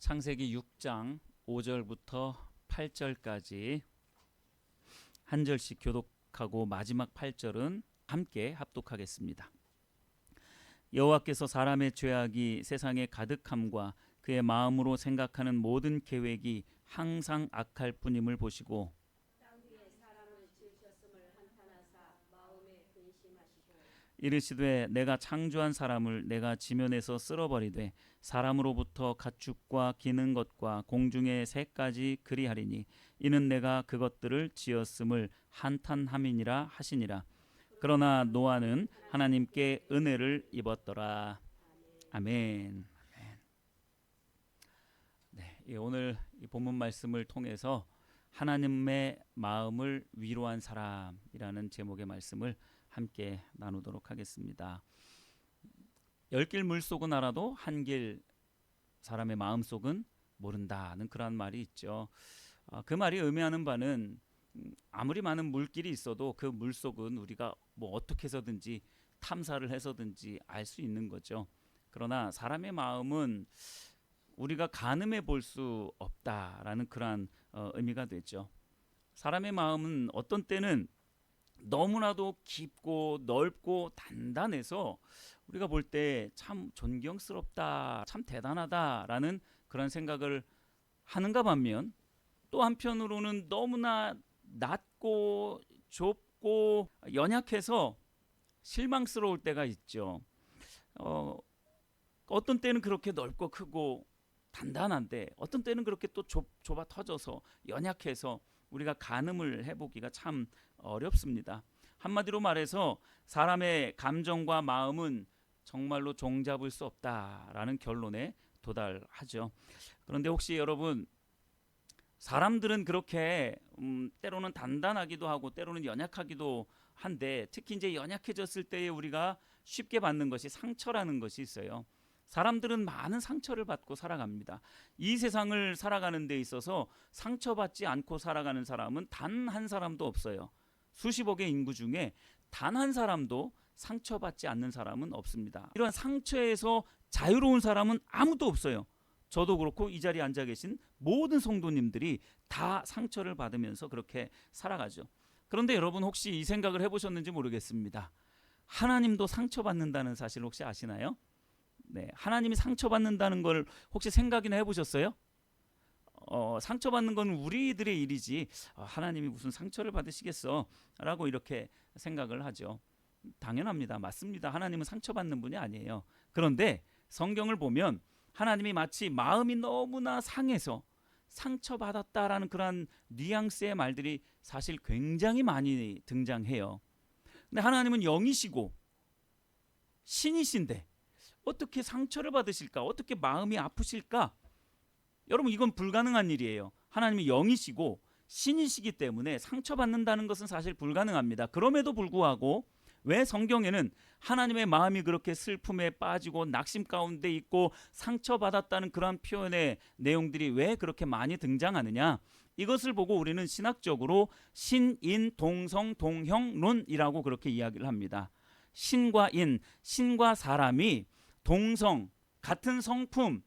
창세기 6장 5절부터 8절까지 한 절씩 교독하고 마지막 8절은 함께 합독하겠습니다. 여호와께서 사람의 죄악이 세상에 가득함과 그의 마음으로 생각하는 모든 계획이 항상 악할 뿐임을 보시고 이르시되 내가 창조한 사람을 내가 지면에서 쓸어버리되 사람으로부터 가축과 기는 것과 공중의 새까지 그리하리니 이는 내가 그것들을 지었음을 한탄함이니라 하시니라. 그러나 노아는 하나님께 은혜를 입었더라. 아멘. 네, 오늘 이 본문 말씀을 통해서 하나님의 마음을 위로한 사람이라는 제목의 말씀을 함께 나누도록 하겠습니다. 열 길 물속은 알아도 한 길 사람의 마음속은 모른다는 그런 말이 있죠. 그 말이 의미하는 바는 아무리 많은 물길이 있어도 그 물속은 우리가 뭐 어떻게 해서든지 탐사를 해서든지 알 수 있는 거죠. 그러나 사람의 마음은 우리가 가늠해 볼 수 없다라는 그러한 의미가 되죠. 사람의 마음은 어떤 때는 너무나도 깊고 넓고 단단해서 우리가 볼 때 참 존경스럽다, 참 대단하다라는 그런 생각을 하는가 반면 또 한편으로는 너무나 낮고 좁고 연약해서 실망스러울 때가 있죠. 어떤 때는 그렇게 넓고 크고 단단한데 어떤 때는 그렇게 또 좁아 터져서 연약해서 우리가 가늠을 해보기가 참 어렵습니다. 한마디로 말해서 사람의 감정과 마음은 정말로 종잡을 수 없다라는 결론에 도달하죠. 그런데 혹시 여러분, 사람들은 그렇게 때로는 단단하기도 하고 때로는 연약하기도 한데 특히 이제 연약해졌을 때에 우리가 쉽게 받는 것이 상처라는 것이 있어요. 사람들은 많은 상처를 받고 살아갑니다. 이 세상을 살아가는 데 있어서 상처받지 않고 살아가는 사람은 단 한 사람도 없어요. 수십억의 인구 중에 단 한 사람도 상처받지 않는 사람은 없습니다. 이런 상처에서 자유로운 사람은 아무도 없어요. 저도 그렇고 이 자리에 앉아 계신 모든 성도님들이 다 상처를 받으면서 그렇게 살아가죠. 그런데 여러분, 혹시 이 생각을 해보셨는지 모르겠습니다. 하나님도 상처받는다는 사실 혹시 아시나요? 네, 하나님이 상처받는다는 걸 혹시 생각이나 해보셨어요? 상처받는 건 우리들의 일이지 하나님이 무슨 상처를 받으시겠어 라고 이렇게 생각을 하죠. 당연합니다. 맞습니다. 하나님은 상처받는 분이 아니에요. 그런데 성경을 보면 하나님이 마치 마음이 너무나 상해서 상처받았다라는 그런 뉘앙스의 말들이 사실 굉장히 많이 등장해요. 근데 하나님은 영이시고 신이신데 어떻게 상처를 받으실까? 어떻게 마음이 아프실까? 여러분, 이건 불가능한 일이에요. 하나님이 영이시고 신이시기 때문에 상처받는다는 것은 사실 불가능합니다. 그럼에도 불구하고 왜 성경에는 하나님의 마음이 그렇게 슬픔에 빠지고 낙심 가운데 있고 상처받았다는 그런 표현의 내용들이 왜 그렇게 많이 등장하느냐? 이것을 보고 우리는 신학적으로 신인 동성 동형론이라고 그렇게 이야기를 합니다. 신과 인, 신과 사람이 동성, 같은 성품,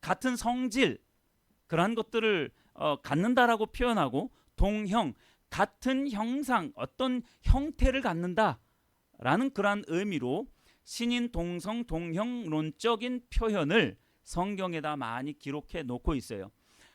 같은 성질, 그러한 것들을 갖는다라고 표현하고 동형, 같은 형상, 어떤 형태를 갖는다라는 그러한 의미로 신인 동성 동형론적인 표현을 성경에다 많이 기록해 놓고 있어요.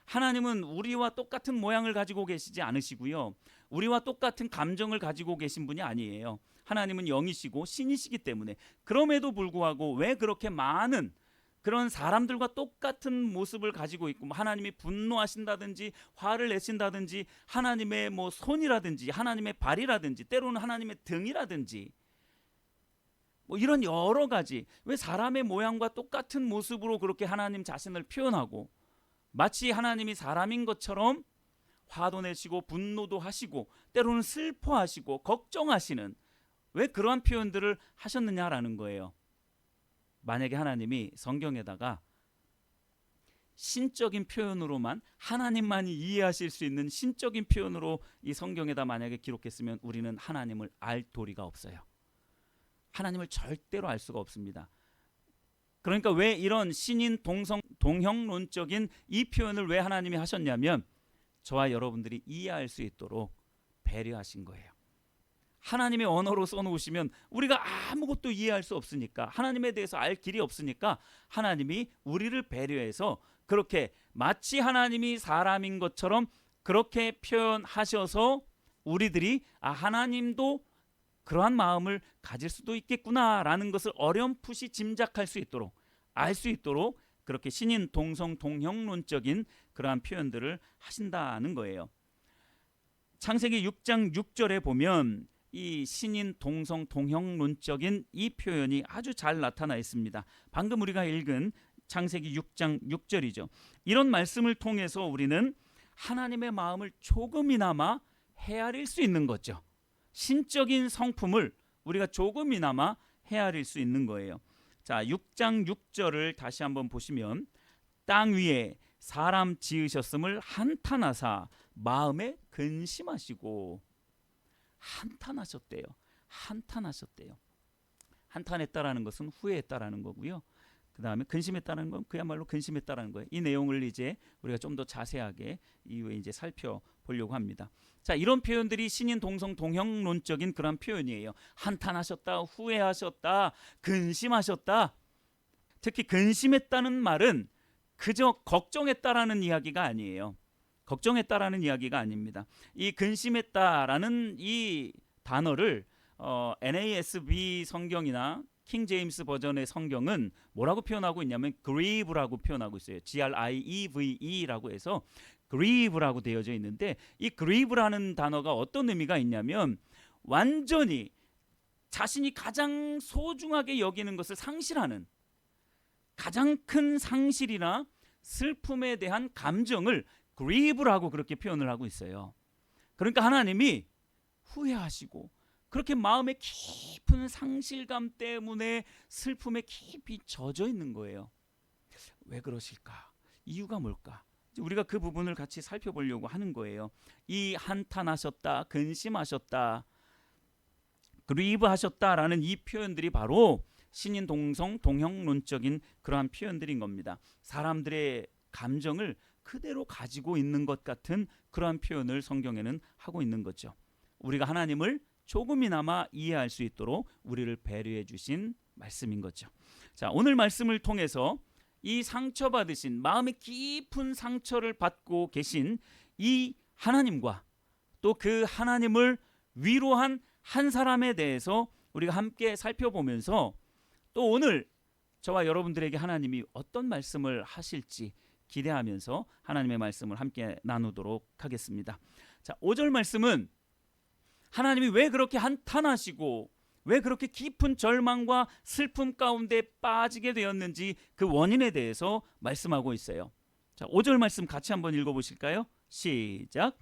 하나님은 우리와 똑같은 모양을 가지고 계시지 않으시고요. 우리와 똑같은 감정을 가지고 계신 분이 아니에요. 하나님은 영이시고 신이시기 때문에 그럼에도 불구하고 왜 그렇게 많은 그런 사람들과 똑같은 모습을 가지고 있고 하나님이 분노하신다든지 화를 내신다든지 하나님의 뭐 손이라든지 하나님의 발이라든지 때로는 하나님의 등이라든지 뭐 이런 여러 가지 왜 사람의 모양과 똑같은 모습으로 그렇게 하나님 자신을 표현하고 마치 하나님이 사람인 것처럼 화도 내시고 분노도 하시고 때로는 슬퍼하시고 걱정하시는 왜 그러한 표현들을 하셨느냐라는 거예요. 만약에 하나님이 성경에다가 신적인 표현으로만 하나님만이 이해하실 수 있는 신적인 표현으로 이 성경에다 만약에 기록했으면 우리는 하나님을 알 도리가 없어요. 하나님을 절대로 알 수가 없습니다. 그러니까 왜 이런 신인 동성 동형론적인 이 표현을 왜 하나님이 하셨냐면 저와 여러분들이 이해할 수 있도록 배려하신 거예요. 하나님의 언어로 써놓으시면 우리가 아무것도 이해할 수 없으니까, 하나님에 대해서 알 길이 없으니까 하나님이 우리를 배려해서 그렇게 마치 하나님이 사람인 것처럼 그렇게 표현하셔서 우리들이 하나님도 그러한 마음을 가질 수도 있겠구나라는 것을 어렴풋이 짐작할 수 있도록, 알 수 있도록 그렇게 신인 동성 동형론적인 그러한 표현들을 하신다는 거예요. 창세기 6장 6절에 보면 이 신인 동성 동형론적인 이 표현이 아주 잘 나타나 있습니다. 방금 우리가 읽은 창세기 6장 6절이죠. 이런 말씀을 통해서 우리는 하나님의 마음을 조금이나마 헤아릴 수 있는 거죠. 신적인 성품을 우리가 조금이나마 헤아릴 수 있는 거예요. 자, 6장 6절을 다시 한번 보시면 땅 위에 사람 지으셨음을 한탄하사 마음에 근심하시고, 한탄하셨대요. 한탄하셨대요. 한탄했다라는 것은 후회했다라는 거고요. 그 다음에 근심했다는 건 그야말로 근심했다라는 거예요. 이 내용을 이제 우리가 좀 더 자세하게 이후에 이제 살펴보려고 합니다. 자, 이런 표현들이 신인 동성 동형론적인 그런 표현이에요. 한탄하셨다, 후회하셨다, 근심하셨다. 특히 근심했다는 말은 그저 걱정했다라는 이야기가 아니에요. 걱정했다라는 이야기가 아닙니다. 이 근심했다라는 이 단어를 NASB 성경이나 킹 제임스 버전의 성경은 뭐라고 표현하고 있냐면 grieve라고 표현하고 있어요. grieve라고 해서 grieve라고 되어져 있는데, 이 grieve라는 단어가 어떤 의미가 있냐면 완전히 자신이 가장 소중하게 여기는 것을 상실하는, 가장 큰 상실이나 슬픔에 대한 감정을 grieve라고 그렇게 표현을 하고 있어요. 그러니까 하나님이 후회하시고 그렇게 마음의 깊은 상실감 때문에 슬픔에 깊이 젖어 있는 거예요. 왜 그러실까? 이유가 뭘까? 우리가 그 부분을 같이 살펴보려고 하는 거예요. 이 한탄하셨다, 근심하셨다, 그리브하셨다라는 이 표현들이 바로 신인 동성 동형론적인 그러한 표현들인 겁니다. 사람들의 감정을 그대로 가지고 있는 것 같은 그러한 표현을 성경에는 하고 있는 거죠. 우리가 하나님을 조금이나마 이해할 수 있도록 우리를 배려해 주신 말씀인 거죠. 자, 오늘 말씀을 통해서 이 상처받으신, 마음의 깊은 상처를 받고 계신 이 하나님과 또 그 하나님을 위로한 한 사람에 대해서 우리가 함께 살펴보면서 또 오늘 저와 여러분들에게 하나님이 어떤 말씀을 하실지 기대하면서 하나님의 말씀을 함께 나누도록 하겠습니다. 자, 5절 말씀은 하나님이 왜 그렇게 한탄하시고 왜 그렇게 깊은 절망과 슬픔 가운데 빠지게 되었는지 그 원인에 대해서 말씀하고 있어요. 자, 5절 말씀 같이 한번 읽어보실까요? 시작.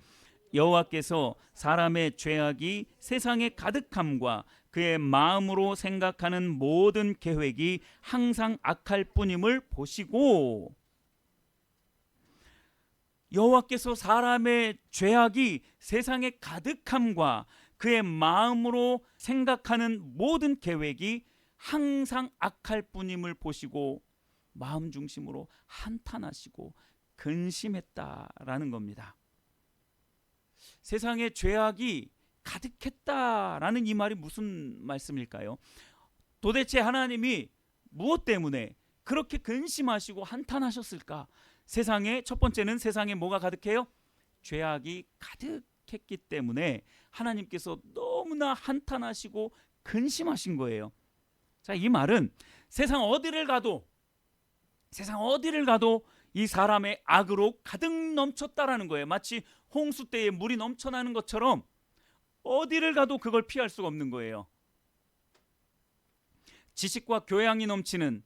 여호와께서 사람의 죄악이 세상에 가득함과 그의 마음으로 생각하는 모든 계획이 항상 악할 뿐임을 보시고, 여호와께서 사람의 죄악이 세상에 가득함과 그의 마음으로 생각하는 모든 계획이 항상 악할 뿐임을 보시고 마음 중심으로 한탄하시고 근심했다라는 겁니다. 세상에 죄악이 가득했다라는 이 말이 무슨 말씀일까요? 도대체 하나님이 무엇 때문에 그렇게 근심하시고 한탄하셨을까? 세상에, 첫 번째는 세상에 뭐가 가득해요? 죄악이 가득했기 때문에 하나님께서 너무나 한탄하시고 근심하신 거예요. 자, 이 말은 세상 어디를 가도 이 사람의 악으로 가득 넘쳤다라는 거예요. 마치 홍수 때에 물이 넘쳐나는 것처럼 어디를 가도 그걸 피할 수가 없는 거예요. 지식과 교양이 넘치는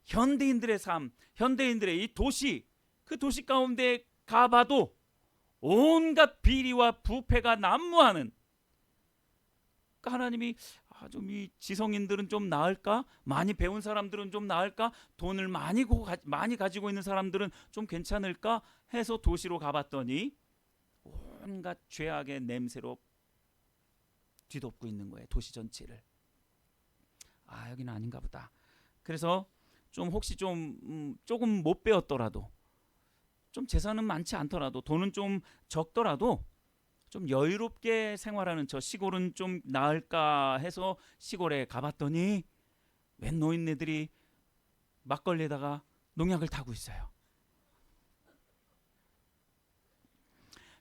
현대인들의 삶, 현대인들의 이 도시, 그 도시 가운데 가봐도 온갖 비리와 부패가 난무하는, 그러니까 하나님이 좀 이 지성인들은 좀 나을까? 많이 배운 사람들은 좀 나을까? 돈을 많이 가지고 있는 사람들은 좀 괜찮을까? 해서 도시로 가봤더니 온갖 죄악의 냄새로 뒤덮고 있는 거예요. 도시 전체를. 여기는 아닌가 보다. 그래서 좀 혹시 좀 조금 못 배웠더라도, 좀 재산은 많지 않더라도, 돈은 좀 적더라도 좀 여유롭게 생활하는 저 시골은 좀 나을까 해서 시골에 가봤더니 웬 노인네들이 막걸리에다가 농약을 타고 있어요.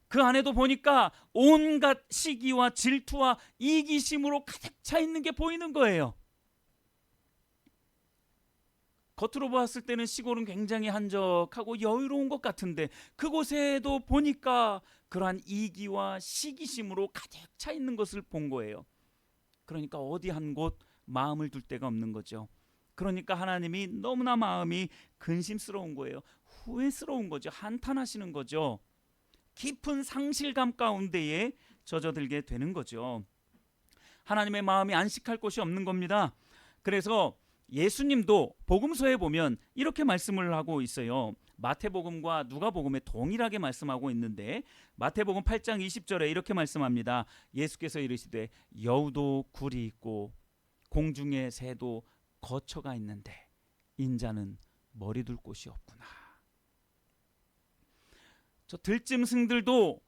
그 안에도 보니까 온갖 시기와 질투와 이기심으로 가득 차 있는 게 보이는 거예요. 겉으로 보았을 때는 시골은 굉장히 한적하고 여유로운 것 같은데 그곳에도 보니까 그러한 이기와 시기심으로 가득 차 있는 것을 본 거예요. 그러니까 어디 한 곳 마음을 둘 데가 없는 거죠. 그러니까 하나님이 너무나 마음이 근심스러운 거예요. 후회스러운 거죠. 한탄하시는 거죠. 깊은 상실감 가운데에 젖어들게 되는 거죠. 하나님의 마음이 안식할 곳이 없는 겁니다. 그래서 예수님도 복음서에 보면 이렇게 말씀을 하고 있어요. 마태복음과 누가복음에 동일하게 말씀하고 있는데 마태복음 8장 20절에 이렇게 말씀합니다. 예수께서 이르시되 여우도 굴이 있고 공중의 새도 거처가 있는데 인자는 머리 둘 곳이 없구나. 저 들짐승들도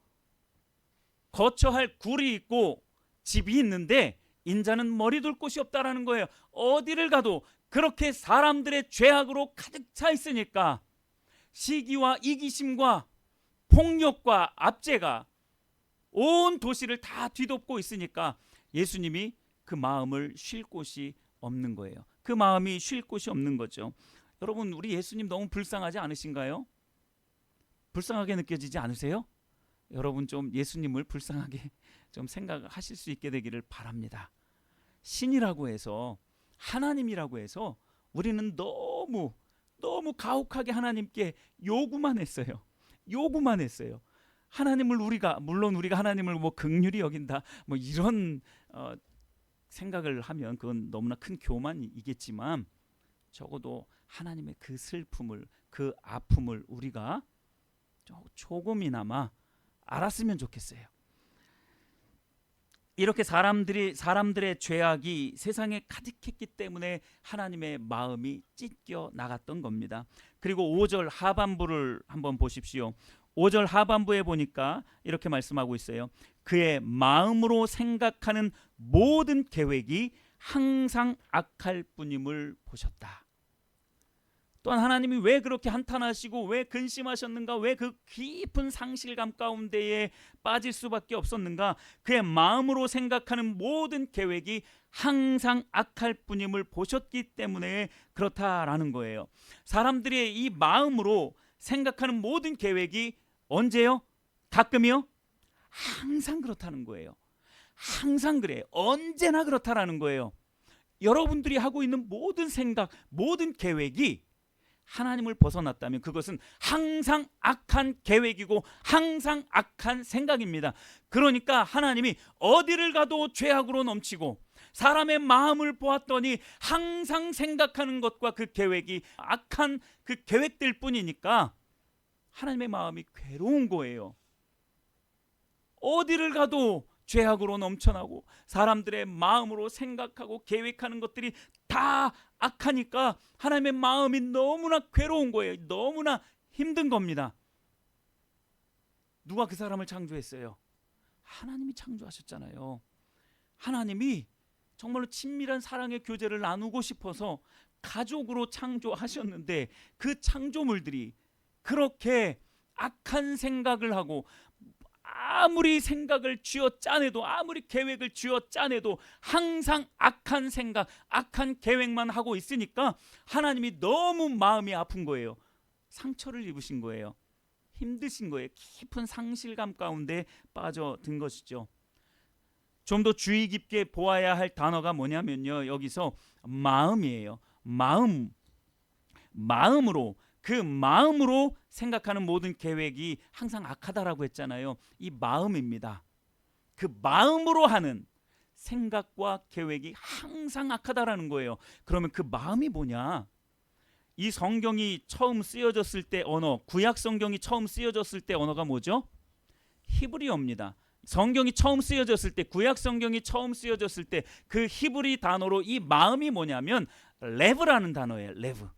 거처할 굴이 있고 집이 있는데 인자는 머리 둘 곳이 없다라는 거예요. 어디를 가도 그렇게 사람들의 죄악으로 가득 차 있으니까 시기와 이기심과 폭력과 압제가 온 도시를 다 뒤덮고 있으니까 예수님이 그 마음을 쉴 곳이 없는 거예요. 그 마음이 쉴 곳이 없는 거죠. 여러분, 우리 예수님 너무 불쌍하지 않으신가요? 불쌍하게 느껴지지 않으세요? 여러분 좀 예수님을 불쌍하게 좀 생각하실 수 있게 되기를 바랍니다. 신이라고 해서, 하나님이라고 해서 우리는 너무 가혹하게 하나님께 요구만 했어요. 요구만 했어요. 하나님을 물론 우리가 하나님을 뭐 긍휼히 여긴다 뭐 이런 생각을 하면 그건 너무나 큰 교만이겠지만 적어도 하나님의 그 슬픔을, 그 아픔을 우리가 조금이나마 알았으면 좋겠어요. 이렇게 사람들의 죄악이 세상에 가득했기 때문에 하나님의 마음이 찢겨 나갔던 겁니다. 그리고 5절 하반부를 한번 보십시오. 5절 하반부에 보니까 이렇게 말씀하고 있어요. 그의 마음으로 생각하는 모든 계획이 항상 악할 뿐임을 보셨다. 또한 하나님이 왜 그렇게 한탄하시고 왜 근심하셨는가, 왜 그 깊은 상실감 가운데에 빠질 수밖에 없었는가. 그의 마음으로 생각하는 모든 계획이 항상 악할 뿐임을 보셨기 때문에 그렇다라는 거예요. 사람들의 이 마음으로 생각하는 모든 계획이 언제요? 가끔이요? 항상 그렇다는 거예요. 항상 그래요. 언제나 그렇다라는 거예요. 여러분들이 하고 있는 모든 생각, 모든 계획이 하나님을 벗어났다면 그것은 항상 악한 계획이고 항상 악한 생각입니다. 그러니까 하나님이 어디를 가도 죄악으로 넘치고 사람의 마음을 보았더니 항상 생각하는 것과 그 계획이 악한 그 계획들 뿐이니까 하나님의 마음이 괴로운 거예요. 어디를 가도 죄악으로 넘쳐나고 사람들의 마음으로 생각하고 계획하는 것들이 다 악하니까 하나님의 마음이 너무나 괴로운 거예요. 너무나 힘든 겁니다. 누가 그 사람을 창조했어요? 하나님이 창조하셨잖아요. 하나님이 정말로 친밀한 사랑의 교제를 나누고 싶어서 가족으로 창조하셨는데 그 창조물들이 그렇게 악한 생각을 하고 아무리 생각을 쥐어 짜내도, 아무리 계획을 쥐어 짜내도 항상 악한 생각, 악한 계획만 하고 있으니까 하나님이 너무 마음이 아픈 거예요. 상처를 입으신 거예요. 힘드신 거예요. 깊은 상실감 가운데 빠져든 것이죠. 좀 더 주의 깊게 보아야 할 단어가 뭐냐면요, 여기서 마음이에요. 마음으로, 그 마음으로 생각하는 모든 계획이 항상 악하다라고 했잖아요. 이 마음입니다. 그 마음으로 하는 생각과 계획이 항상 악하다라는 거예요. 그러면 그 마음이 뭐냐? 이 성경이 처음 쓰여졌을 때 언어, 구약 성경이 처음 쓰여졌을 때 언어가 뭐죠? 히브리어입니다. 성경이 처음 쓰여졌을 때, 구약 성경이 처음 쓰여졌을 때 그 히브리 단어로 이 마음이 뭐냐면 레브라는 단어예요. 레브.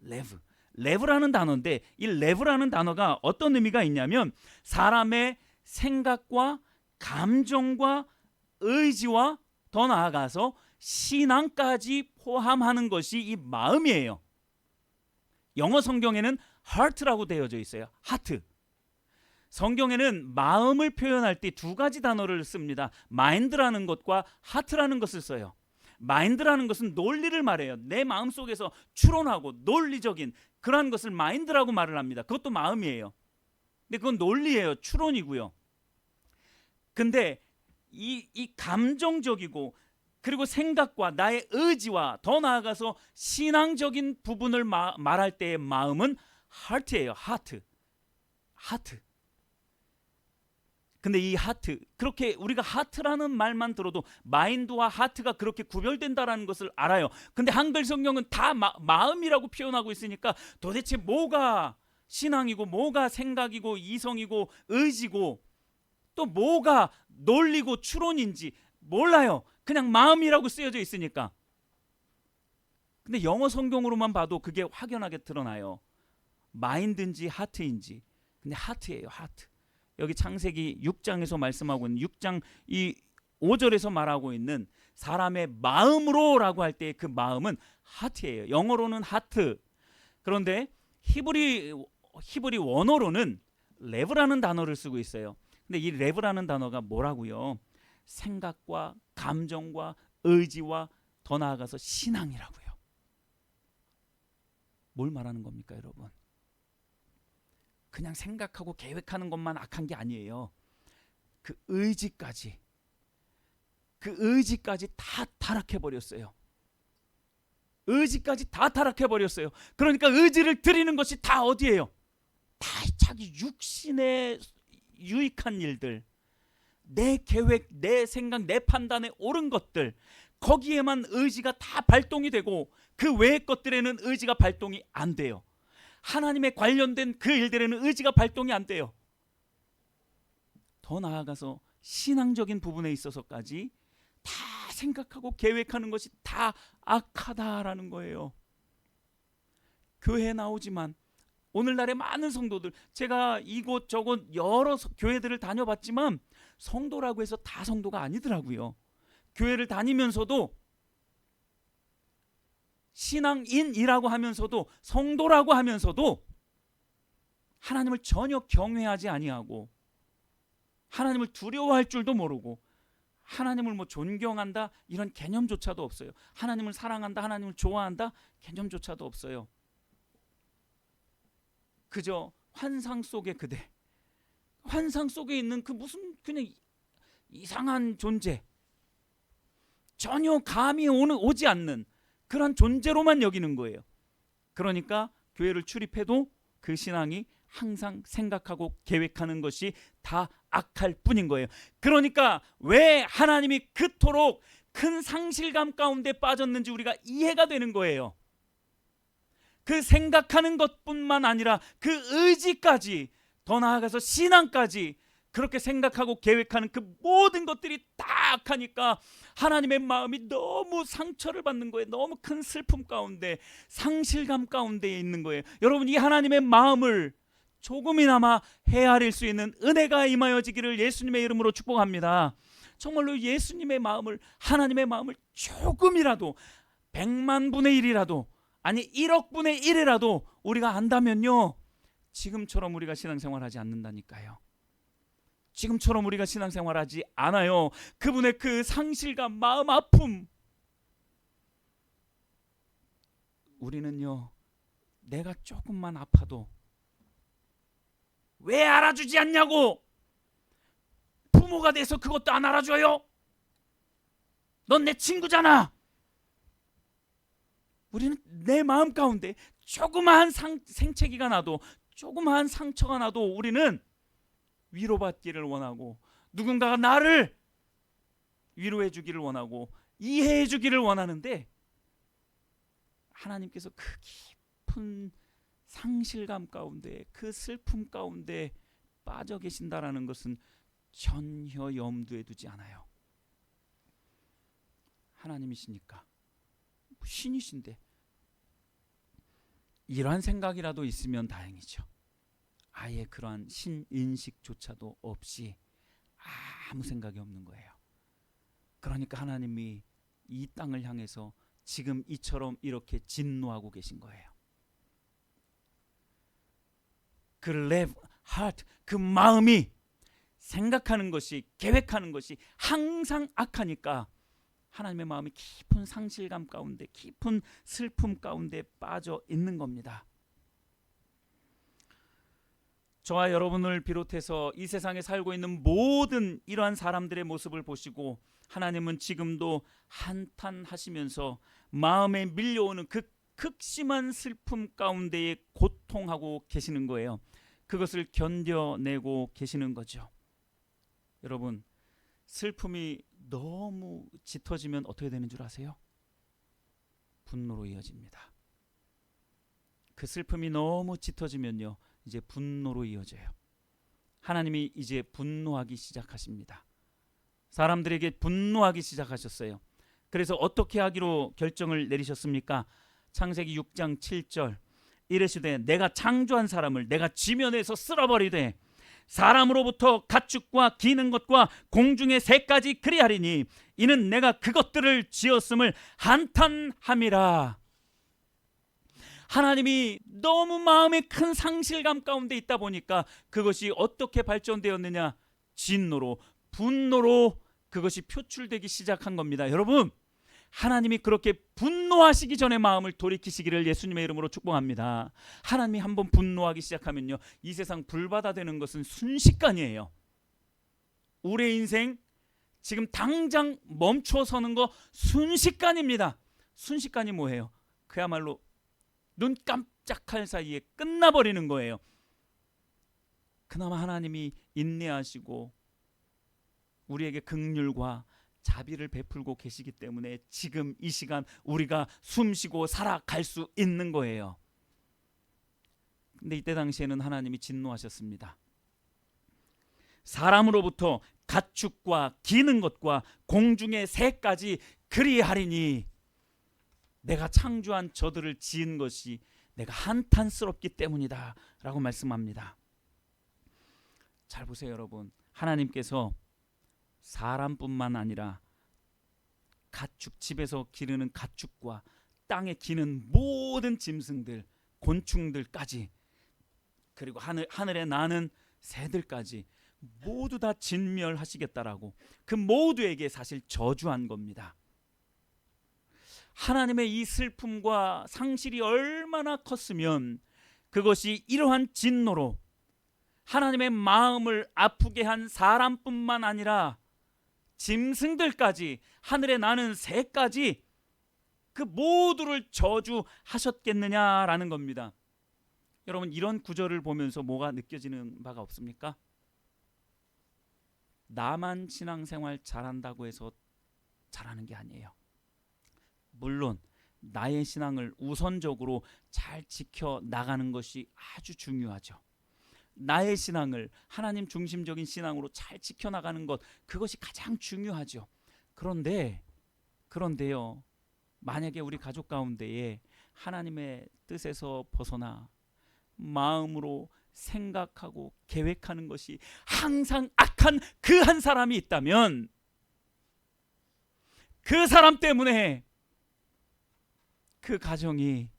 레브. 레브라는 단어인데 이 레브라는 단어가 어떤 의미가 있냐면 사람의 생각과 감정과 의지와 더 나아가서 신앙까지 포함하는 것이 이 마음이에요. 영어 성경에는 heart라고 되어져 있어요. 하트. 성경에는 마음을 표현할 때 두 가지 단어를 씁니다. mind라는 것과 heart라는 것을 써요. mind라는 것은 논리를 말해요. 내 마음속에서 추론하고 논리적인 그러한 것을 mind라고 말을 합니다. 그것도 마음이에요. 근데 그건 논리예요. 추론이고요. 근데 이 감정적이고 그리고 생각과 나의 의지와 더 나아가서 신앙적인 부분을 말할 때의 마음은 heart예요. heart. 근데 이 하트, 그렇게 우리가 하트라는 말만 들어도 마인드와 하트가 그렇게 구별된다라는 것을 알아요. 근데 한글 성경은 다 마음이라고 표현하고 있으니까 도대체 뭐가 신앙이고 뭐가 생각이고 이성이고 의지고 또 뭐가 논리고 추론인지 몰라요. 그냥 마음이라고 쓰여져 있으니까. 근데 영어 성경으로만 봐도 그게 확연하게 드러나요. 마인드인지 하트인지. 근데 하트예요. 하트. 여기 창세기 6장에서 말씀하고 있는 6장 이 5절에서 말하고 있는 사람의 마음으로라고 할 때 그 마음은 하트예요. 영어로는 하트. 그런데 히브리 원어로는 레브라는 단어를 쓰고 있어요. 근데 이 레브라는 단어가 뭐라고요? 생각과 감정과 의지와 더 나아가서 신앙이라고요. 뭘 말하는 겁니까, 여러분? 그냥 생각하고 계획하는 것만 악한 게 아니에요. 그 의지까지 다 타락해버렸어요. 의지까지 다 타락해버렸어요. 그러니까 의지를 드리는 것이 다 어디예요? 다 자기 육신에 유익한 일들, 내 계획, 내 생각, 내 판단에 옳은 것들, 거기에만 의지가 다 발동이 되고 그 외의 것들에는 의지가 발동이 안 돼요. 하나님에 관련된 그 일들에는 의지가 발동이 안 돼요. 더 나아가서 신앙적인 부분에 있어서까지 다 생각하고 계획하는 것이 다 악하다라는 거예요. 교회에 나오지만 오늘날의 많은 성도들, 제가 이곳저곳 여러 교회들을 다녀봤지만 성도라고 해서 다 성도가 아니더라고요. 교회를 다니면서도 신앙인이라고 하면서도 성도라고 하면서도 하나님을 전혀 경외하지 아니하고 하나님을 두려워할 줄도 모르고 하나님을 뭐 존경한다 이런 개념조차도 없어요. 하나님을 사랑한다, 하나님을 좋아한다 개념조차도 없어요. 그저 환상 속의 그대, 환상 속에 있는 그 무슨 그냥 이상한 존재, 전혀 감이 오지 않는 그런 존재로만 여기는 거예요. 그러니까 교회를 출입해도 그 신앙이 항상 생각하고 계획하는 것이 다 악할 뿐인 거예요. 그러니까 왜 하나님이 그토록 큰 상실감 가운데 빠졌는지 우리가 이해가 되는 거예요. 그 생각하는 것뿐만 아니라 그 의지까지, 더 나아가서 신앙까지 그렇게 생각하고 계획하는 그 모든 것들이 다 악하니까 하나님의 마음이 너무 상처를 받는 거예요. 너무 큰 슬픔 가운데, 상실감 가운데 있는 거예요. 여러분, 이 하나님의 마음을 조금이나마 헤아릴 수 있는 은혜가 임하여지기를 예수님의 이름으로 축복합니다. 정말로 예수님의 마음을, 하나님의 마음을 조금이라도 100만 분의 1이라도, 아니 1억 분의 1이라도 우리가 안다면요, 지금처럼 우리가 신앙생활하지 않는다니까요. 지금처럼 우리가 신앙생활하지 않아요. 그분의 그 상실감, 마음 아픔, 우리는요, 내가 조금만 아파도 왜 알아주지 않냐고, 부모가 돼서 그것도 안 알아줘요? 넌 내 친구잖아. 우리는 내 마음 가운데 조그마한 생채기가 나도, 조그마한 상처가 나도 우리는 위로받기를 원하고, 누군가가 나를 위로해 주기를 원하고 이해해 주기를 원하는데, 하나님께서 그 깊은 상실감 가운데, 그 슬픔 가운데 빠져 계신다라는 것은 전혀 염두에 두지 않아요. 하나님이시니까, 신이신데 이러한 생각이라도 있으면 다행이죠. 아예 그러한 신인식조차도 없이 아무 생각이 없는 거예요. 그러니까 하나님이 이 땅을 향해서 지금 이처럼 이렇게 진노하고 계신 거예요. 그 left heart, 그 마음이 생각하는 것이, 계획하는 것이 항상 악하니까 하나님의 마음이 깊은 상실감 가운데, 깊은 슬픔 가운데 빠져 있는 겁니다. 저와 여러분을 비롯해서 이 세상에 살고 있는 모든 이러한 사람들의 모습을 보시고 하나님은 지금도 한탄하시면서 마음에 밀려오는 그 극심한 슬픔 가운데에 고통하고 계시는 거예요. 그것을 견뎌내고 계시는 거죠. 여러분, 슬픔이 너무 짙어지면 어떻게 되는 줄 아세요? 분노로 이어집니다. 그 슬픔이 너무 짙어지면요, 이제 분노로 이어져요. 하나님이 이제 분노하기 시작하십니다. 사람들에게 분노하기 시작하셨어요. 그래서 어떻게 하기로 결정을 내리셨습니까? 창세기 6장 7절 이르시되 내가 창조한 사람을 내가 지면에서 쓸어버리되 사람으로부터 가축과 기는 것과 공중의 새까지 그리하리니 이는 내가 그것들을 지었음을 한탄함이라. 하나님이 너무 마음에 큰 상실감 가운데 있다 보니까 그것이 어떻게 발전되었느냐? 진노로, 분노로 그것이 표출되기 시작한 겁니다. 여러분, 하나님이 그렇게 분노하시기 전에 마음을 돌이키시기를 예수님의 이름으로 축복합니다. 하나님이 한번 분노하기 시작하면요, 이 세상 불바다 되는 것은 순식간이에요. 우리의 인생 지금 당장 멈춰서는 거 순식간입니다. 순식간이 뭐예요? 그야말로 눈 깜짝할 사이에 끝나버리는 거예요. 그나마 하나님이 인내하시고 우리에게 긍휼과 자비를 베풀고 계시기 때문에 지금 이 시간 우리가 숨쉬고 살아갈 수 있는 거예요. 근데 이때 당시에는 하나님이 진노하셨습니다. 사람으로부터 가축과 기는 것과 공중의 새까지 그리하리니 내가 창조한 저들을 지은 것이 내가 한탄스럽기 때문이다 라고 말씀합니다. 잘 보세요 여러분, 하나님께서 사람뿐만 아니라 가축, 집에서 기르는 가축과 땅에 기는 모든 짐승들, 곤충들까지, 그리고 하늘에 나는 새들까지 모두 다 진멸하시겠다라고 그 모두에게 사실 저주한 겁니다. 하나님의 이 슬픔과 상실이 얼마나 컸으면 그것이 이러한 진노로 하나님의 마음을 아프게 한 사람뿐만 아니라 짐승들까지, 하늘에 나는 새까지 그 모두를 저주하셨겠느냐라는 겁니다. 여러분, 이런 구절을 보면서 뭐가 느껴지는 바가 없습니까? 나만 신앙생활 잘한다고 해서 잘하는 게 아니에요. 물론 나의 신앙을 우선적으로 잘 지켜나가는 것이 아주 중요하죠. 나의 신앙을 하나님 중심적인 신앙으로 잘 지켜나가는 것, 그것이 가장 중요하죠. 그런데요, 만약에 우리 가족 가운데에 하나님의 뜻에서 벗어나 마음으로 생각하고 계획하는 것이 항상 악한 그 한 사람이 있다면 그 사람 때문에 그 가정이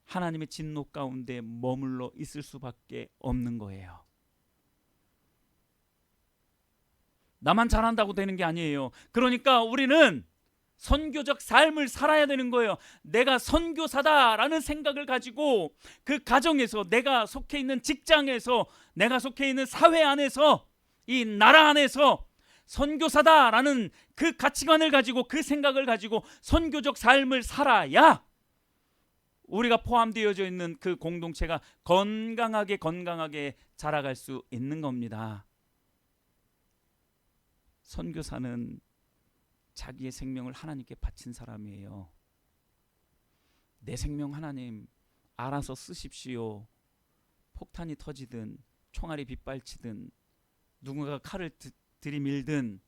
하나님의 진노 가운데 머물러 있을 수밖에 없는 거예요. 나만 잘한다고 되는 게 아니에요. 그러니까 우리는 선교적 삶을 살아야 되는 거예요. 내가 선교사다라는 생각을 가지고 그 가정에서, 내가 속해 있는 직장에서, 내가 속해 있는 사회 안에서, 이 나라 안에서 선교사다라는 그 가치관을 가지고, 그 생각을 가지고 선교적 삶을 살아야 우리가 포함되어져 있는 그 공동체가 건강하게 자라갈 수 있는 겁니다. 선교사는 자기의 생명을 하나님께 바친 사람이에요. 내 생명 하나님 알아서 쓰십시오. 폭탄이 터지든 총알이 빗발치든 누군가 칼을 들이밀든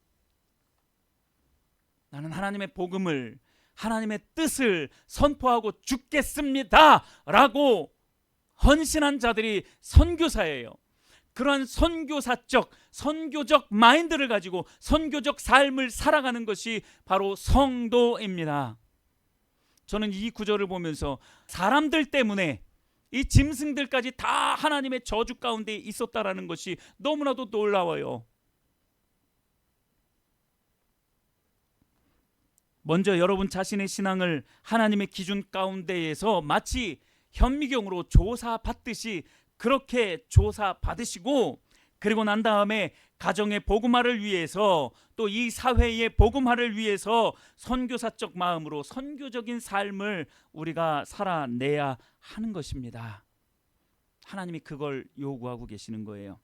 나는 하나님의 복음을, 하나님의 뜻을 선포하고 죽겠습니다 라고 헌신한 자들이 선교사예요. 그러한 선교적 마인드를 가지고 선교적 삶을 살아가는 것이 바로 성도입니다. 저는 이 구절을 보면서 사람들 때문에 이 짐승들까지 다 하나님의 저주 가운데 있었다라는 것이 너무나도 놀라워요. 먼저 여러분 자신의 신앙을 하나님의 기준 가운데에서 마치 현미경으로 조사받듯이 그렇게 조사받으시고, 그리고 난 다음에 가정의 복음화를 위해서 또 이 사회의 복음화를 위해서 선교사적 마음으로 선교적인 삶을 우리가 살아내야 하는 것입니다. 하나님이 그걸 요구하고 계시는 거예요.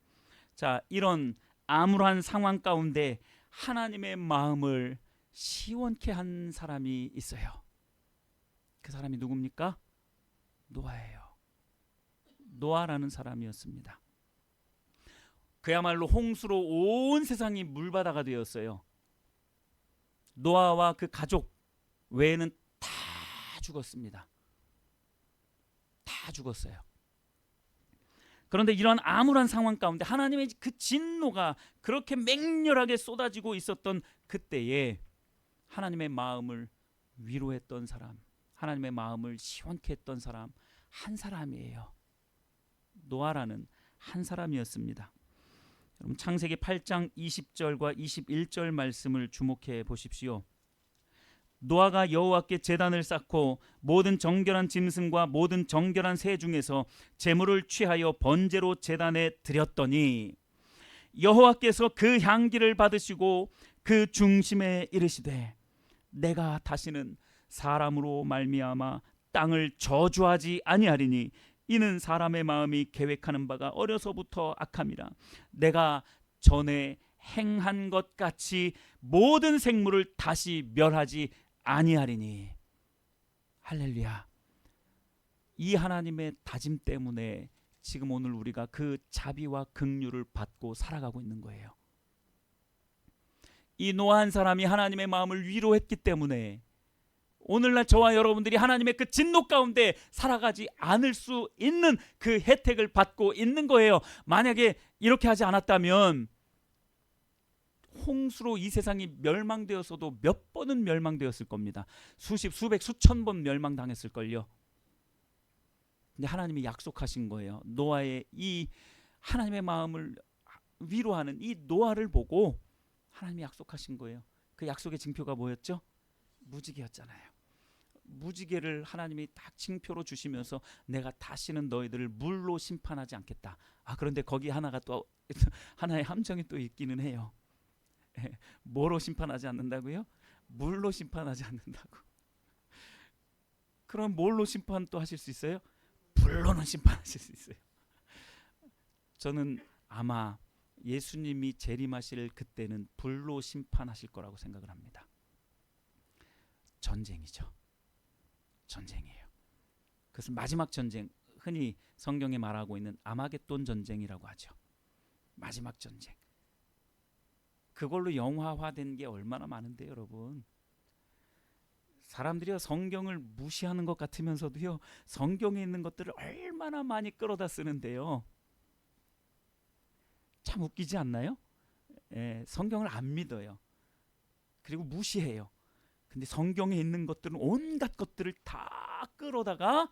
자, 이런 암울한 상황 가운데 하나님의 마음을 시원케 한 사람이 있어요. 그 사람이 누굽니까? 노아예요. 노아라는 사람이었습니다. 그야말로 홍수로 온 세상이 물바다가 되었어요. 노아와 그 가족 외에는 다 죽었습니다. 다 죽었어요. 그런데 이런 암울한 상황 가운데 하나님의 그 진노가 그렇게 맹렬하게 쏟아지고 있었던 그때에 하나님의 마음을 위로했던 사람, 하나님의 마음을 시원케 했던 사람 한 사람이에요. 노아라는 한 사람이었습니다. 여러분 창세기 8장 20절과 21절 말씀을 주목해 보십시오. 노아가 여호와께 제단을 쌓고 모든 정결한 짐승과 모든 정결한 새 중에서 제물을 취하여 번제로 제단에 드렸더니 여호와께서 그 향기를 받으시고 그 중심에 이르시되 내가 다시는 사람으로 말미암아 땅을 저주하지 아니하리니 이는 사람의 마음이 계획하는 바가 어려서부터 악함이라. 내가 전에 행한 것 같이 모든 생물을 다시 멸하지 아니하리니. 할렐루야. 이 하나님의 다짐 때문에 지금 오늘 우리가 그 자비와 긍휼을 받고 살아가고 있는 거예요. 이 노아 한 사람이 하나님의 마음을 위로했기 때문에 오늘날 저와 여러분들이 하나님의 그 진노 가운데 살아가지 않을 수 있는 그 혜택을 받고 있는 거예요. 만약에 이렇게 하지 않았다면 홍수로 이 세상이 멸망되었어도 몇 번은 멸망되었을 겁니다. 수십, 수백, 수천 번 멸망당했을걸요. 근데 하나님이 약속하신 거예요. 노아의 이 하나님의 마음을 위로하는 이 노아를 보고 하나님이 약속하신 거예요. 그 약속의 징표가 뭐였죠? 무지개였잖아요. 무지개를 하나님이 딱 징표로 주시면서 내가 다시는 너희들을 물로 심판하지 않겠다. 그런데 거기 하나가 또 하나의 함정이 또 있기는 해요. 뭐로 심판하지 않는다고요? 물로 심판하지 않는다고. 그럼 뭘로 심판 또 하실 수 있어요? 불로는 심판하실 수 있어요. 저는 아마 예수님이 재림하실 그때는 불로 심판하실 거라고 생각을 합니다. 전쟁이죠. 전쟁이에요. 그것은 마지막 전쟁, 흔히 성경에 말하고 있는 아마겟돈 전쟁이라고 하죠. 마지막 전쟁. 그걸로 영화화된 게 얼마나 많은데 여러분. 사람들이 성경을 무시하는 것 같으면서도요, 성경에 있는 것들을 얼마나 많이 끌어다 쓰는데요. 참 웃기지 않나요? 성경을 안 믿어요. 그리고 무시해요. 근데 성경에 있는 것들은 온갖 것들을 다 끌어다가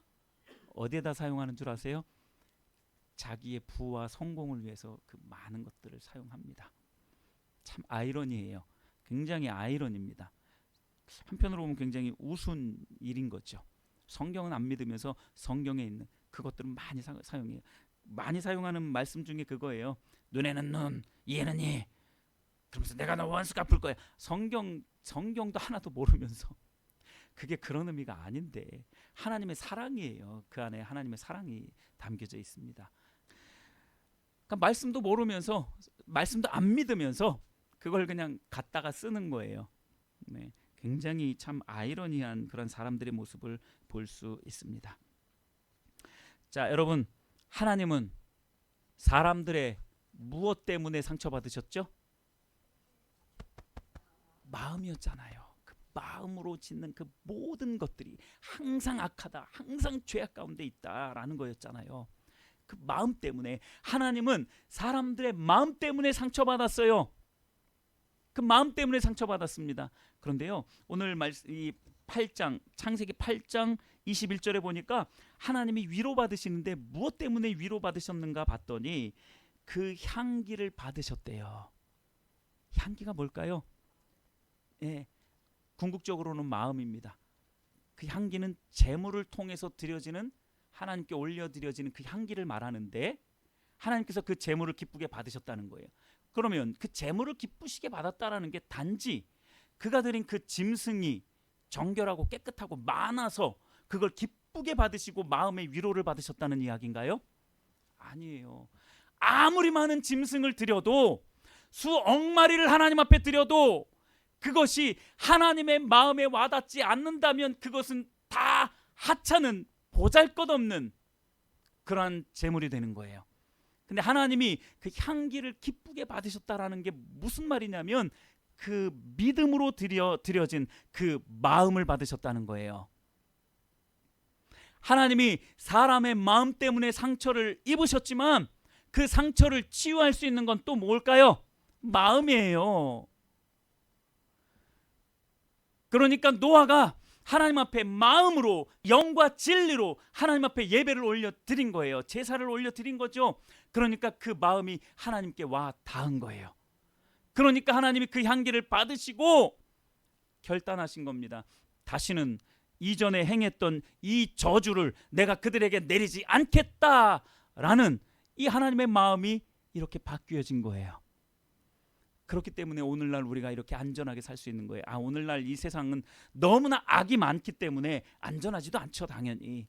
어디에다 사용하는 줄 아세요? 자기의 부와 성공을 위해서 그 많은 것들을 사용합니다. 참 아이러니예요. 굉장히 아이러니입니다. 한편으로 보면 굉장히 우스운 일인 거죠. 성경은 안 믿으면서 성경에 있는 그것들은 많이 사용해요. 많이 사용하는 말씀 중에 그거예요. 눈에는 눈, 이에는 이. 그러면서 내가 너 원수 갚을 거야. 성경도 하나도 모르면서 그게 그런 의미가 아닌데 하나님의 사랑이에요. 그 안에 하나님의 사랑이 담겨져 있습니다. 그러니까 말씀도 모르면서 말씀도 안 믿으면서 그걸 그냥 갖다가 쓰는 거예요. 네, 굉장히 참 아이러니한 그런 사람들의 모습을 볼 수 있습니다. 자, 여러분, 하나님은 사람들의 무엇 때문에 상처받으셨죠? 마음이었잖아요. 그 마음으로 짓는 그 모든 것들이 항상 악하다, 항상 죄악 가운데 있다라는 거였잖아요. 그 마음 때문에 하나님은 사람들의 마음 때문에 상처받았어요. 그 마음 때문에 상처받았습니다. 그런데요, 오늘 이 8장 창세기 8장 21절에 보니까 하나님이 위로받으시는데 무엇 때문에 위로받으셨는가 봤더니 그 향기를 받으셨대요. 향기가 뭘까요? 예, 궁극적으로는 마음입니다. 그 향기는 제물을 통해서 드려지는, 하나님께 올려드려지는 그 향기를 말하는데, 하나님께서 그 제물을 기쁘게 받으셨다는 거예요. 그러면 그 제물을 기쁘시게 받았다라는 게 단지 그가 드린 그 짐승이 정결하고 깨끗하고 많아서 그걸 기쁘게 받으시고 마음의 위로를 받으셨다는 이야기인가요? 아니에요. 아무리 많은 짐승을 드려도, 수억 마리를 하나님 앞에 드려도 그것이 하나님의 마음에 와닿지 않는다면 그것은 다 하찮은, 보잘것없는 그러한 제물이 되는 거예요. 근데 하나님이 그 향기를 기쁘게 받으셨다라는 게 무슨 말이냐면 그 믿음으로 드려진 그 마음을 받으셨다는 거예요. 하나님이 사람의 마음 때문에 상처를 입으셨지만 그 상처를 치유할 수 있는 건 또 뭘까요? 마음이에요. 그러니까 노아가 하나님 앞에 마음으로, 영과 진리로 하나님 앞에 예배를 올려드린 거예요. 제사를 올려드린 거죠. 그러니까 그 마음이 하나님께 와 닿은 거예요. 그러니까 하나님이 그 향기를 받으시고 결단하신 겁니다. 다시는 이전에 행했던 이 저주를 내가 그들에게 내리지 않겠다라는 이 하나님의 마음이 이렇게 바뀌어진 거예요. 그렇기 때문에 오늘날 우리가 이렇게 안전하게 살 수 있는 거예요. 오늘날 이 세상은 너무나 악이 많기 때문에 안전하지도 않죠, 당연히.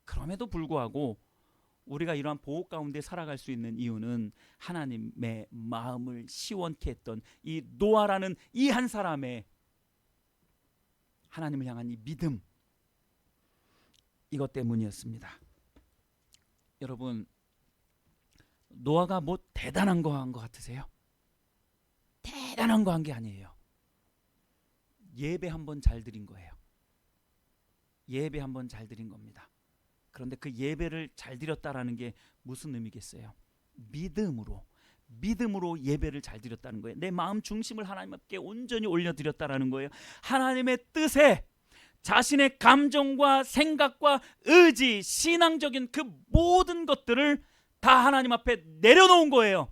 그럼에도 불구하고 우리가 이러한 보호 가운데 살아갈 수 있는 이유는 하나님의 마음을 시원케 했던 이 노아라는 이 한 사람의 하나님을 향한 이 믿음, 이것 때문이었습니다. 여러분, 노아가 뭐 대단한 거 한 것 같으세요? 대단한 거 한 게 아니에요. 예배 한번 잘 드린 거예요. 예배 한번 잘 드린 겁니다. 그런데 그 예배를 잘 드렸다라는 게 무슨 의미겠어요? 믿음으로 예배를 잘 드렸다는 거예요. 내 마음 중심을 하나님께 온전히 올려드렸다라는 거예요. 하나님의 뜻에 자신의 감정과 생각과 의지, 신앙적인 그 모든 것들을 다 하나님 앞에 내려놓은 거예요.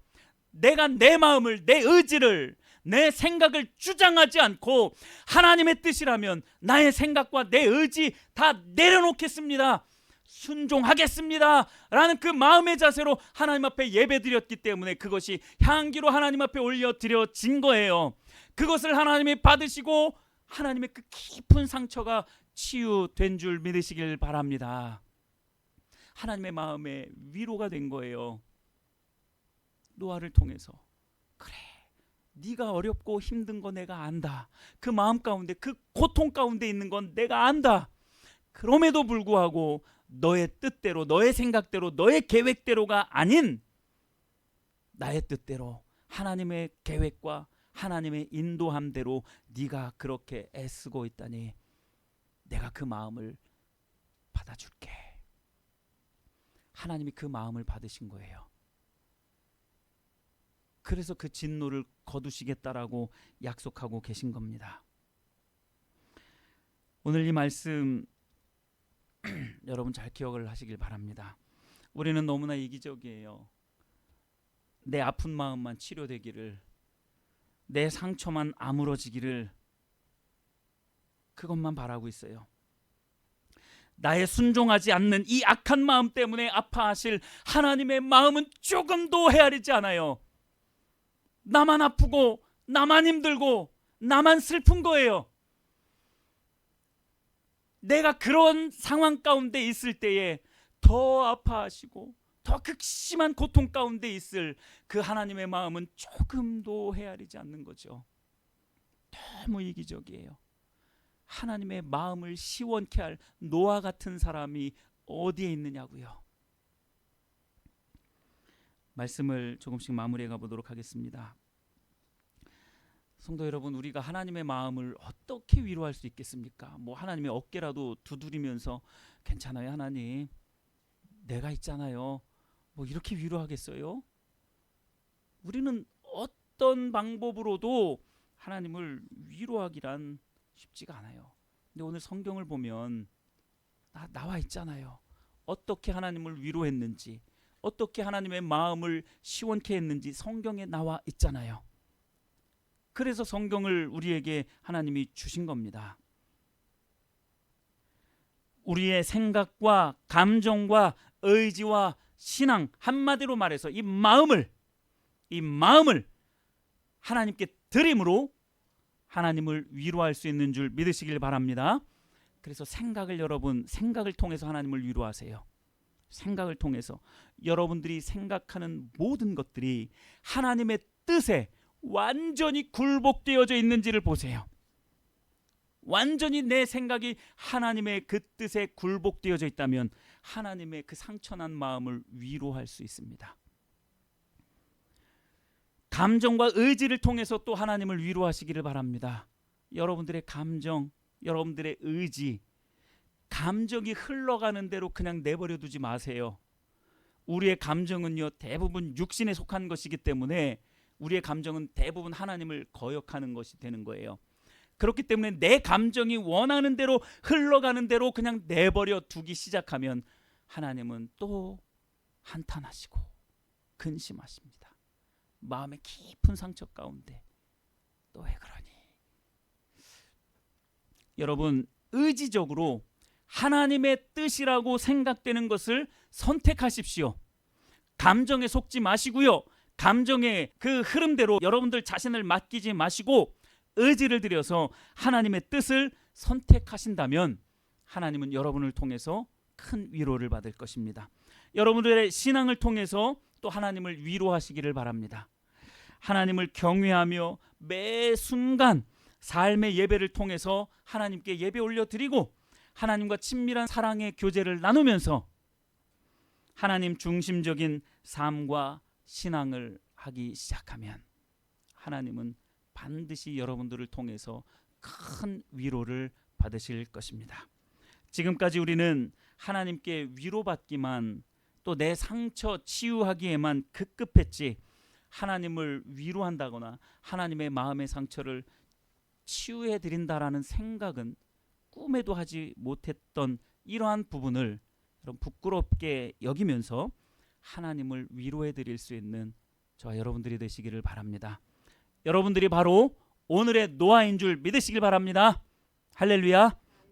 내가 내 마음을, 내 의지를, 내 생각을 주장하지 않고 하나님의 뜻이라면 나의 생각과 내 의지 다 내려놓겠습니다, 순종하겠습니다 라는 그 마음의 자세로 하나님 앞에 예배드렸기 때문에 그것이 향기로 하나님 앞에 올려드려진 거예요. 그것을 하나님이 받으시고 하나님의 그 깊은 상처가 치유된 줄 믿으시길 바랍니다. 하나님의 마음에 위로가 된 거예요. 노아를 통해서. 그래, 네가 어렵고 힘든 거 내가 안다. 그 마음 가운데, 그 고통 가운데 있는 건 내가 안다. 그럼에도 불구하고 너의 뜻대로, 너의 생각대로, 너의 계획대로가 아닌 나의 뜻대로, 하나님의 계획과 하나님의 인도함대로 네가 그렇게 애쓰고 있다니 내가 그 마음을 받아줄게. 하나님이 그 마음을 받으신 거예요. 그래서 그 진노를 거두시겠다라고 약속하고 계신 겁니다. 오늘 이 말씀 여러분 잘 기억을 하시길 바랍니다. 우리는 너무나 이기적이에요. 내 아픈 마음만 치료되기를, 내 상처만 아물어지기를, 그것만 바라고 있어요. 나의 순종하지 않는 이 악한 마음 때문에 아파하실 하나님의 마음은 조금도 헤아리지 않아요. 나만 아프고 나만 힘들고 나만 슬픈 거예요. 내가 그런 상황 가운데 있을 때에 더 아파하시고 더 극심한 고통 가운데 있을 그 하나님의 마음은 조금도 헤아리지 않는 거죠. 너무 이기적이에요. 하나님의 마음을 시원케 할 노아 같은 사람이 어디에 있느냐고요. 말씀을 조금씩 마무리해 가보도록 하겠습니다. 성도 여러분, 우리가 하나님의 마음을 어떻게 위로할 수 있겠습니까? 뭐 하나님의 어깨라도 두드리면서 괜찮아요 하나님, 내가 있잖아요, 뭐 이렇게 위로하겠어요? 우리는 어떤 방법으로도 하나님을 위로하기란 쉽지가 않아요. 근데 오늘 성경을 보면 나와 있잖아요. 어떻게 하나님을 위로했는지, 어떻게 하나님의 마음을 시원케 했는지 성경에 나와 있잖아요. 그래서 성경을 우리에게 하나님이 주신 겁니다. 우리의 생각과 감정과 의지와 신앙, 한마디로 말해서 이 마음을 하나님께 드림으로 하나님을 위로할 수 있는 줄 믿으시길 바랍니다. 그래서 여러분 생각을 통해서 하나님을 위로하세요. 생각을 통해서 여러분들이 생각하는 모든 것들이 하나님의 뜻에 완전히 굴복되어져 있는지를 보세요. 완전히 내 생각이 하나님의 그 뜻에 굴복되어져 있다면 하나님의 그 상처난 마음을 위로할 수 있습니다. 감정과 의지를 통해서 또 하나님을 위로하시기를 바랍니다. 여러분들의 감정, 여러분들의 의지, 감정이 흘러가는 대로 그냥 내버려 두지 마세요. 우리의 감정은요, 대부분 육신에 속한 것이기 때문에 우리의 감정은 대부분 하나님을 거역하는 것이 되는 거예요. 그렇기 때문에 내 감정이 원하는 대로 흘러가는 대로 그냥 내버려 두기 시작하면 하나님은 또 한탄하시고 근심하십니다. 마음의 깊은 상처 가운데 또 왜 그러니? 여러분, 의지적으로 하나님의 뜻이라고 생각되는 것을 선택하십시오. 감정에 속지 마시고요. 감정의 그 흐름대로 여러분들 자신을 맡기지 마시고 의지를 들여서 하나님의 뜻을 선택하신다면 하나님은 여러분을 통해서 큰 위로를 받을 것입니다. 여러분들의 신앙을 통해서 또 하나님을 위로하시기를 바랍니다. 하나님을 경외하며 매 순간 삶의 예배를 통해서 하나님께 예배 올려드리고 하나님과 친밀한 사랑의 교제를 나누면서 하나님 중심적인 삶과 신앙을 하기 시작하면 하나님은 반드시 여러분들을 통해서 큰 위로를 받으실 것입니다. 지금까지 우리는 하나님께 위로받기만, 또 내 상처 치유하기에만 급급했지 하나님을 위로한다거나 하나님의 마음의 상처를 치유해 드린다라는 생각은 꿈에도 하지 못했던 이러한 부분을 여러분 부끄럽게 여기면서 하나님을 위로해 드릴 수 있는 저와 여러분들이 되시기를 바랍니다. 여러분들이 바로 오늘의 노아인 줄 믿으시길 바랍니다. 할렐루야.